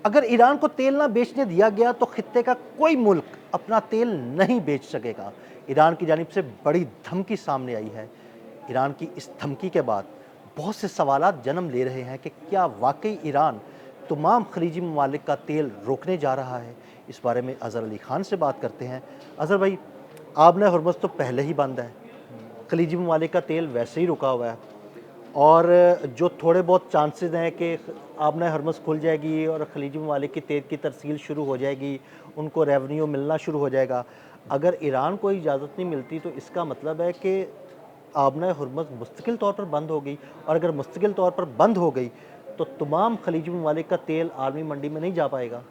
अगर ईरान को तेल ना बेचने दिया गया तो खित्ते का कोई मुल्क अपना तेल नहीं बेच सकेगा। ईरान की जानिब से बड़ी धमकी सामने आई है। ईरान की इस धमकी के बाद बहुत से सवालात जन्म ले रहे हैं कि क्या वाकई ईरान तमाम खलीजी ममालिक का तेल रोकने जा रहा है। इस बारे में अज़हर अली खान से बात करते हैं। अज़हर भाई, आबना हरमुज़ तो पहले ही बंद है, खलीजी ममालिक का तेल वैसे ही रुका हुआ है, और जो थोड़े बहुत चांसेस हैं कि आबना हरमुज़ खुल जाएगी और खलीजी ममालिक की तेल की तरसील शुरू हो जाएगी, उनको रेवेन्यू मिलना शुरू हो जाएगा। अगर ईरान को इजाज़त नहीं मिलती तो इसका मतलब है कि आबना हरमुज़ मुस्तकिल तौर पर बंद हो गई, और अगर मुस्तकिल तौर पर बंद हो गई तो तमाम खलीजी ममालिक का तेल आलमी मंडी में नहीं जा पाएगा।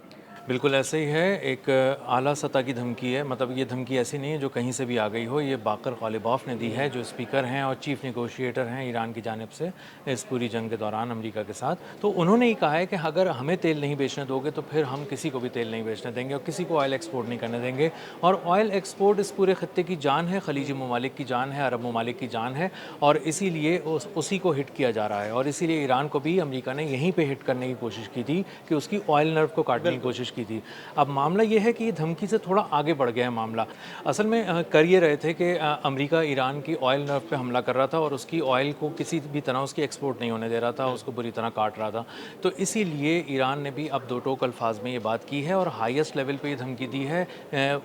बिल्कुल ऐसे ही है। एक आला सतह की धमकी है, मतलब ये धमकी ऐसी नहीं है जो कहीं से भी आ गई हो। ये बाकर गालिबाफ ने दी है, जो स्पीकर हैं और चीफ नेगोशिएटर हैं ईरान की जानिब से इस पूरी जंग के दौरान अमेरिका के साथ। तो उन्होंने ही कहा है कि अगर हमें तेल नहीं बेचने दोगे तो फिर हम किसी को भी तेल नहीं बेचने देंगे और किसी को ऑयल एक्सपोर्ट नहीं करने देंगे। और ऑयल एक्सपोर्ट इस पूरे खत्ते की जान है, खलीजी ममालिक की जान है, अरब ममालिक की जान है, और इसीलिए उसी को हिट किया जा रहा है। और इसीलिए ईरान को भी अमेरिका ने यहीं पर हिट करने की कोशिश की थी कि उसकी ऑयल नर्व को काटने की कोशिश की थी। अब मामला ये है कि ये धमकी से थोड़ा आगे बढ़ गया है मामला। असल में कर ये रहे थे कि अमेरिका ईरान की ऑयल नर्व पे हमला कर रहा था और उसकी ऑयल को किसी भी तरह उसकी एक्सपोर्ट नहीं होने दे रहा था, उसको बुरी तरह काट रहा था। तो इसीलिए ईरान ने भी अब दो टोक अल्फाज में ये बात की है और हाईएस्ट लेवल पे ये धमकी दी है।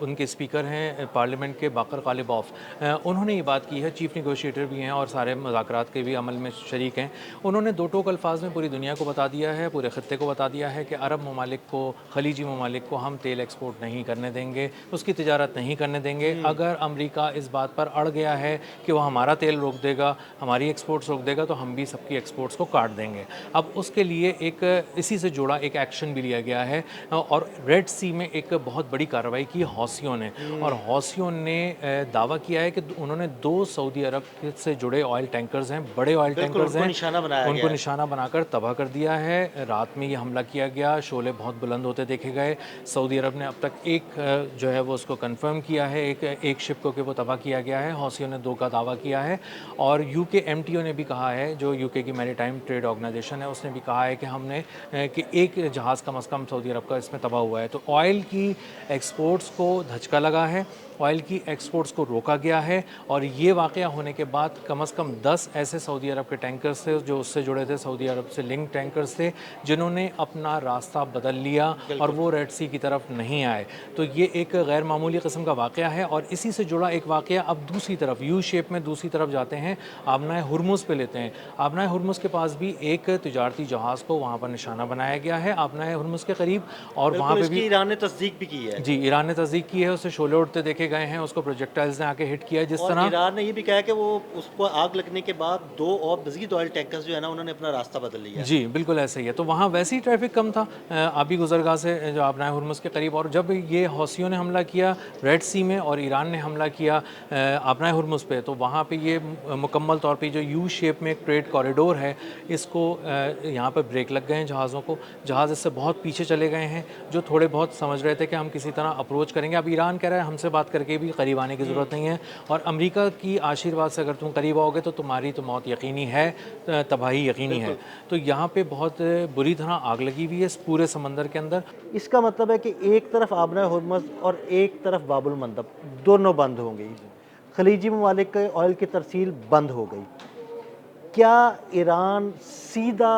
उनके स्पीकर हैं पार्लियामेंट के बाकर गालिबाफ, उन्होंने ये बात की है। चीफ नेगोशिएटर भी हैं और सारे मुज़ाकरात के भी अमल में शरीक हैं। उन्होंने दो टोक अल्फाज में पूरी दुनिया को बता दिया है, पूरे खत्ते को बता दिया है कि अरब ममालिक को, खलीजी ममालिक को हम तेल एक्सपोर्ट नहीं करने देंगे, उसकी तिजारत नहीं करने देंगे। अगर अमेरिका इस बात पर अड़ गया है कि वह हमारा तेल रोक देगा, हमारी एक्सपोर्ट्स रोक देगा, तो हम भी सबकी एक्सपोर्ट्स को काट देंगे। अब उसके लिए एक इसी से जुड़ा एक एक्शन भी लिया गया है और रेड सी में एक बहुत बड़ी कार्रवाई की हौसियों ने। और हौसियों ने दावा किया है कि उन्होंने 2 सऊदी अरब से जुड़े ऑयल टैंकर्स हैं, बड़े ऑयल टैंकर्स हैं, उनको निशाना बनाकर तबाह कर दिया है। रात में ये हमला किया गया, शोले बहुत बुलंद होते देखे गए। सऊदी अरब ने अब तक एक जो है वो उसको कंफर्म किया है, एक शिप को कि वो तबाह किया गया है। हौसियों ने 2 का दावा किया है। और यूके एमटीओ ने भी कहा है, जो यूके की मैरीटाइम ट्रेड ऑर्गेनाइजेशन है, उसने भी कहा है कि हमने कि एक जहाज़ कम से कम सऊदी अरब का इसमें तबाह हुआ है। तो ऑयल की एक्सपोर्ट्स को धचका लगा है, ऑयल की एक्सपोर्ट्स को रोका गया है। और ये वाक़या होने के बाद कम से कम 10 ऐसे सऊदी अरब के टैंकर्स थे जो उससे जुड़े थे, सऊदी अरब से लिंक टैंकर्स थे, जिन्होंने अपना रास्ता बदल लिया और वो रेड सी की तरफ नहीं आए। तो ये एक गैर मामूली किस्म का वाक़या है। और इसी से जुड़ा एक वाक़या अब दूसरी तरफ यू शेप में दूसरी तरफ जाते हैं, आबना हुर्मुज़ पे लेते हैं। आबना हुर्मुज़ के पास भी एक तिजारती जहाज़ को वहाँ पर निशाना बनाया गया है, आबना हुर्मुज़ के करीब। और वहाँ पे भी ईरान ने तस्दीक भी की है। जी, ईरान ने तस्दीक की है, उससे शोले उड़ते देखे गए हैं, उसको प्रोजेक्टाइल्स ने आके हिट किया है। जिस और तरह ईरान ने ये भी कहा है कि वो उसको आग लगने के बाद 2 और मज़ीद ऑयल टैंकर्स जो है ना, उन्होंने अपना रास्ता बदल लिया है। जी, बिल्कुल ऐसे ही है। तो वहाँ वैसे ही ट्रैफिक कम था आबी गुज़रगाह से जो आबना हुर्मुज़ के करीब। और जब ये हौसियों ने हमला किया रेड सी में और ईरान ने हमला किया आबना हुर्मुज़ पे, तो वहाँ पे ये मुकम्मल तौर पे जो यू शेप में एक ट्रेड कॉरिडोर है, इसको यहाँ पर ब्रेक लग गए हैं जहाज़ों को। जहाज़ इससे बहुत पीछे चले गए हैं, जो थोड़े बहुत समझ रहे थे कि हम किसी तरह अप्रोच करेंगे। अब ईरान कह रहा है हमसे बात करके भी करीब आने की ज़रूरत नहीं है, और अमेरिका की आशीर्वाद से अगर तुम करीब आओगे तो तुम्हारी तो मौत यकीनी है, तबाही यकीनी है। तो यहाँ पे बहुत बुरी तरह आग लगी हुई है इस पूरे समंदर के अंदर। इसका मतलब है कि एक तरफ आबना हुर्मुज़ और एक तरफ बाबुल मंदब दोनों बंद हो गई, खलीजी ममालिक के ऑयल की तरसील बंद हो गई। क्या ईरान सीधा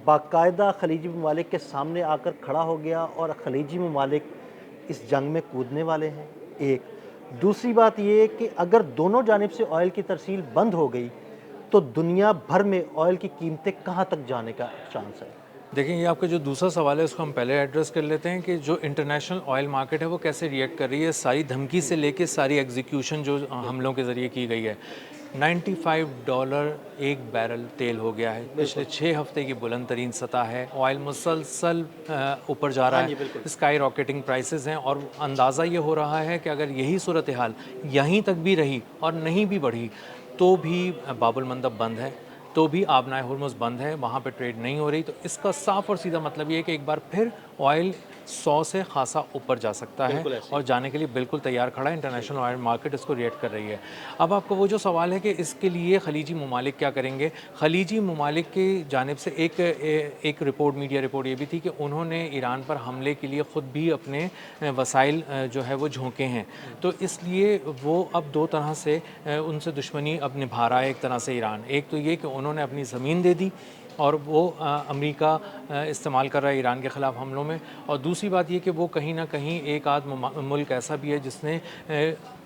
बाकायदा खलीजी ममालिक के सामने आकर खड़ा हो गया और खलीजी ममालिक इस जंग में कूदने वाले हैं? एक दूसरी बात ये कि अगर दोनों जानिब से ऑयल की तरसील बंद हो गई तो दुनिया भर में ऑयल की कीमतें कहाँ तक जाने का चांस है? देखिए, ये आपका जो दूसरा सवाल है उसको हम पहले एड्रेस कर लेते हैं कि जो इंटरनेशनल ऑयल मार्केट है वो कैसे रिएक्ट कर रही है सारी धमकी से लेके सारी एग्जीक्यूशन जो हमलों के ज़रिए की गई है। $95 एक बैरल तेल हो गया है, पिछले 6 हफ्ते की बुलंद तरीन सतह है। ऑयल मुसलसल ऊपर जा रहा है, स्काई रॉकेटिंग प्राइसेस हैं। और अंदाज़ा ये हो रहा है कि अगर यही सूरत हाल यहीं तक भी रही और नहीं भी बढ़ी तो भी बाबुल मंदब बंद है, तो भी आबना हुर्मुज़ बंद है, वहाँ पे ट्रेड नहीं हो रही। तो इसका साफ और सीधा मतलब ये है कि एक बार फिर ऑयल 100 से खासा ऊपर जा सकता है बिल्कुल ऐसे और जाने के लिए बिल्कुल तैयार खड़ा है। इंटरनेशनल ऑयल मार्केट इसको रिएक्ट कर रही है। अब आपका वो जो सवाल है कि इसके लिए खलीजी ममालिक क्या करेंगे, खलीजी ममालिक की जानिब से एक रिपोर्ट, मीडिया रिपोर्ट ये भी थी कि उन्होंने ईरान पर हमले के लिए ख़ुद भी अपने वसाइल जो है वो झोंके हैं। तो इसलिए वो अब दो तरह से उनसे दुश्मनी अब निभा रहा है एक तरह से ईरान। एक तो ये कि उन्होंने अपनी ज़मीन दे दी और वो अमेरिका इस्तेमाल कर रहा है ईरान के ख़िलाफ़ हमलों में, और दूसरी बात ये कि वो कहीं ना कहीं एक आध मुल्क ऐसा भी है जिसने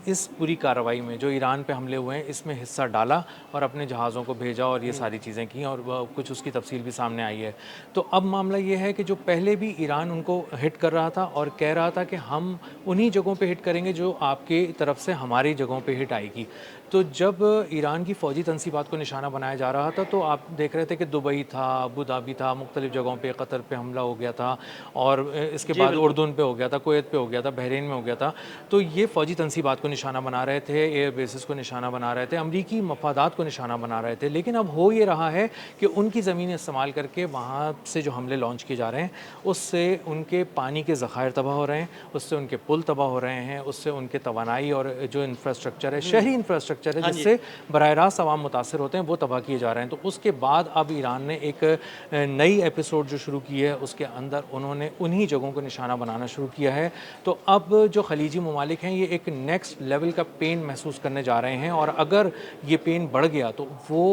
इस पूरी कार्रवाई में जो ईरान पे हमले हुए हैं इसमें हिस्सा डाला और अपने जहाज़ों को भेजा और ये सारी चीज़ें की, और कुछ उसकी तफसील भी सामने आई है। तो अब मामला ये है कि जो पहले भी ईरान उनको हिट कर रहा था और कह रहा था कि हम उन्हीं जगहों पे हिट करेंगे जो आपके तरफ से हमारी जगहों पे हिट आएगी। तो जब ईरान की फ़ौजी तनसीबात को निशाना बनाया जा रहा था तो आप देख रहे थे कि दुबई था, अबू धाबी था, मुख्तलिफ़ जगहों पे, कतर पे हमला हो गया था, और इसके बाद उर्दून पे हो गया था, कुवैत पे हो गया था, बहरीन में हो गया था। तो ये फ़ौजी तनसीबात को निशाना बना रहे थे, एयर बेसिस को निशाना बना रहे थे, अमरीकी मफादात को निशाना बना रहे थे। लेकिन अब हो ये रहा है कि उनकी ज़मीन इस्तेमाल करके वहाँ से जो हमले लॉन्च किए जा रहे हैं उससे उनके पानी के ज़खायर तबाह हो रहे हैं, उससे उनके पुल तबाह हो रहे हैं, उससे उनके तवानाई और जो इंफ्रास्ट्रक्चर है, शहरी इंफ्रास्ट्रक्चर है जिससे बराह रास्त आवाम मुतासर होते हैं, वो तबाह किए जा रहे हैं। तो उसके बाद अब ईरान ने एक नई एपिसोड जो शुरू की है उसके अंदर उन्होंने उन्हीं जगहों को निशाना बनाना शुरू किया है। तो अब जो खलीजी ममालिक हैं ये एक नेक्स्ट लेवल का पेन महसूस करने जा रहे हैं, और अगर ये पेन बढ़ गया तो वो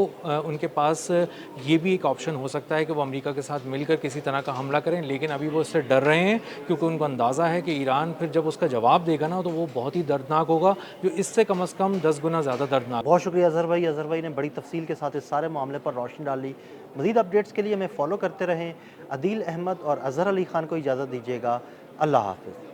उनके पास ये भी एक ऑप्शन हो सकता है कि वो अमेरिका के साथ मिलकर किसी तरह का हमला करें। लेकिन अभी वो इससे डर रहे हैं क्योंकि उनको अंदाज़ा है कि ईरान फिर जब उसका जवाब देगा ना तो वो बहुत ही दर्दनाक होगा, जो इससे कम से कम 10 गुना ज़्यादा दर्दनाक। बहुत शुक्रिया अज़हर भाई। अज़हर भाई ने बड़ी तफसील के साथ इस सारे मामले पर रोशनी डाली। मज़ीद अपडेट्स के लिए हमें फॉलो करते रहें। अदील अहमद और अज़हर अली ख़ान को इजाज़त दीजिएगा। अल्लाह हाफ़िज़।